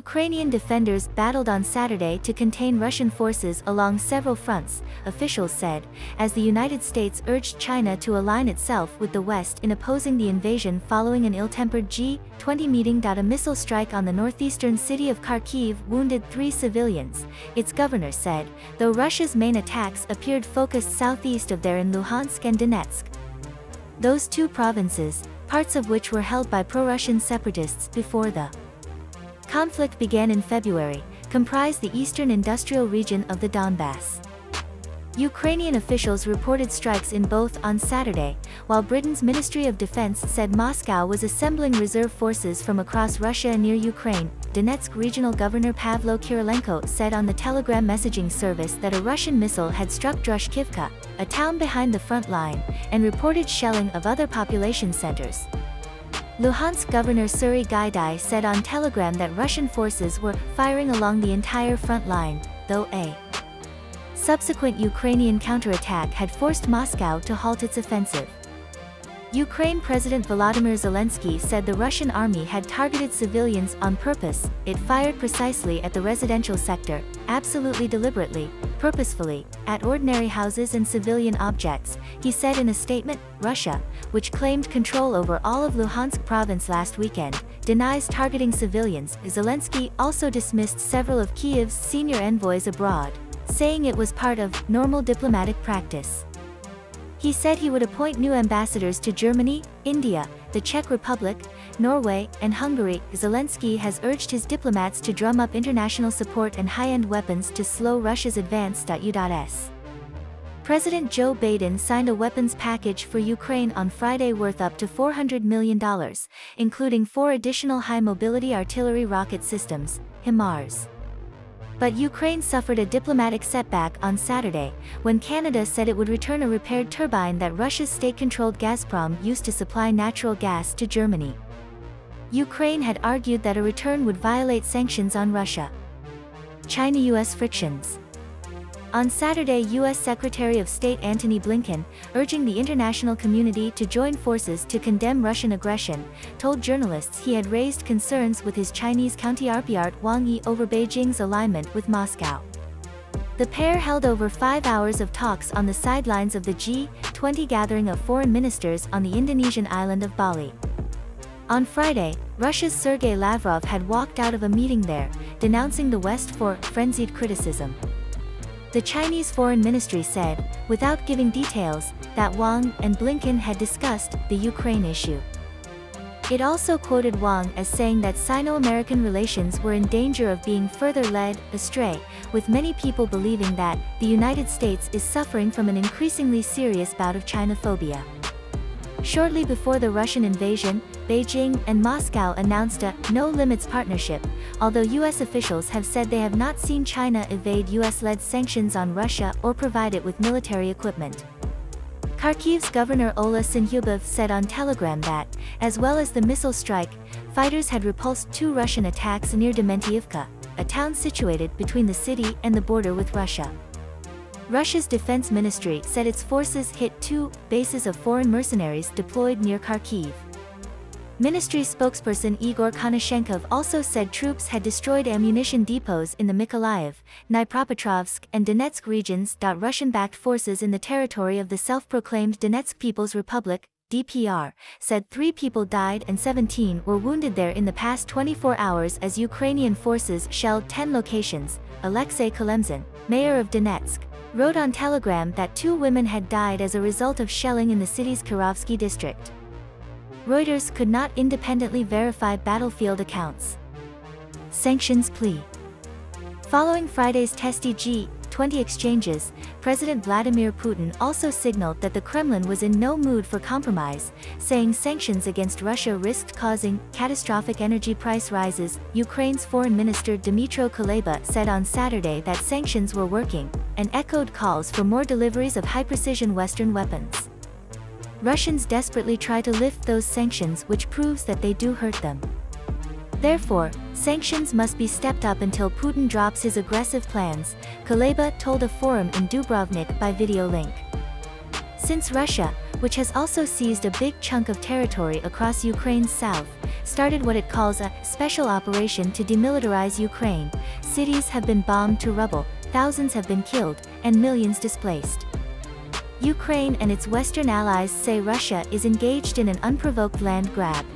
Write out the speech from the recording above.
Ukrainian defenders battled on Saturday to contain Russian forces along several fronts, officials said, as the United States urged China to align itself with the West in opposing the invasion following an ill-tempered G20 meeting. A missile strike on the northeastern city of Kharkiv wounded 3 civilians, its governor said, though Russia's main attacks appeared focused southeast of there in Luhansk and Donetsk. Those 2 provinces, parts of which were held by pro-Russian separatists before the conflict began in February, comprise the eastern industrial region of the Donbass. Ukrainian officials reported strikes in both on Saturday, while Britain's Ministry of Defense said Moscow was assembling reserve forces from across Russia near Ukraine. Donetsk Regional Governor Pavlo Kirilenko said on the Telegram messaging service that a Russian missile had struck Drushkivka, a town behind the front line, and reported shelling of other population centers. Luhansk Governor Suri Gaidai said on Telegram that Russian forces were firing along the entire front line, though a subsequent Ukrainian counterattack had forced Moscow to halt its offensive. Ukraine President Volodymyr Zelenskyy said the Russian army had targeted civilians on purpose. It fired precisely at the residential sector, absolutely deliberately, purposefully, at ordinary houses and civilian objects, he said in a statement. Russia, which claimed control over all of Luhansk province last weekend, denies targeting civilians. Zelenskyy also dismissed several of Kyiv's senior envoys abroad, saying it was part of normal diplomatic practice. He said he would appoint new ambassadors to Germany, India, the Czech Republic, Norway, and Hungary. Zelenskyy has urged his diplomats to drum up international support and high-end weapons to slow Russia's advance. U.S. President Joe Biden signed a weapons package for Ukraine on Friday worth up to $400 million, including 4 additional high-mobility artillery rocket systems, HIMARS. But Ukraine suffered a diplomatic setback on Saturday, when Canada said it would return a repaired turbine that Russia's state-controlled Gazprom used to supply natural gas to Germany. Ukraine had argued that a return would violate sanctions on Russia. China-US frictions. On Saturday, U.S. Secretary of State Antony Blinken, urging the international community to join forces to condemn Russian aggression, told journalists he had raised concerns with his Chinese counterpart Wang Yi over Beijing's alignment with Moscow. The pair held over 5 hours of talks on the sidelines of the G20 gathering of foreign ministers on the Indonesian island of Bali. On Friday, Russia's Sergei Lavrov had walked out of a meeting there, denouncing the West for frenzied criticism. The Chinese Foreign Ministry said, without giving details, that Wang and Blinken had discussed the Ukraine issue. It also quoted Wang as saying that Sino-American relations were in danger of being further led astray, with many people believing that the United States is suffering from an increasingly serious bout of Chinophobia. Shortly before the Russian invasion, Beijing and Moscow announced a no-limits partnership, although U.S. officials have said they have not seen China evade U.S.-led sanctions on Russia or provide it with military equipment. Kharkiv's Governor Ola Synhubov said on Telegram that, as well as the missile strike, fighters had repulsed 2 Russian attacks near Dementievka, a town situated between the city and the border with Russia. Russia's defense ministry said its forces hit 2 bases of foreign mercenaries deployed near Kharkiv. Ministry spokesperson Igor Konashenkov also said troops had destroyed ammunition depots in the Mykolaiv, Dnipropetrovsk, and Donetsk regions. Russian-backed forces in the territory of the self-proclaimed Donetsk People's Republic, DPR, said 3 people died and 17 were wounded there in the past 24 hours as Ukrainian forces shelled 10 locations. Alexei Kalemzin, mayor of Donetsk, wrote on Telegram that 2 women had died as a result of shelling in the city's Kirovsky district. Reuters could not independently verify battlefield accounts. Sanctions plea. Following Friday's testy G20 exchanges, President Vladimir Putin also signaled that the Kremlin was in no mood for compromise, saying sanctions against Russia risked causing catastrophic energy price rises. Ukraine's Foreign Minister Dmytro Kuleba said on Saturday that sanctions were working, and echoed calls for more deliveries of high-precision Western weapons. Russians desperately try to lift those sanctions, which proves that they do hurt them. Therefore, sanctions must be stepped up until Putin drops his aggressive plans, Kuleba told a forum in Dubrovnik by video link. Since Russia, which has also seized a big chunk of territory across Ukraine's south, started what it calls a special operation to demilitarize Ukraine. Cities have been bombed to rubble, thousands have been killed, and millions displaced. Ukraine and its Western allies say Russia is engaged in an unprovoked land grab.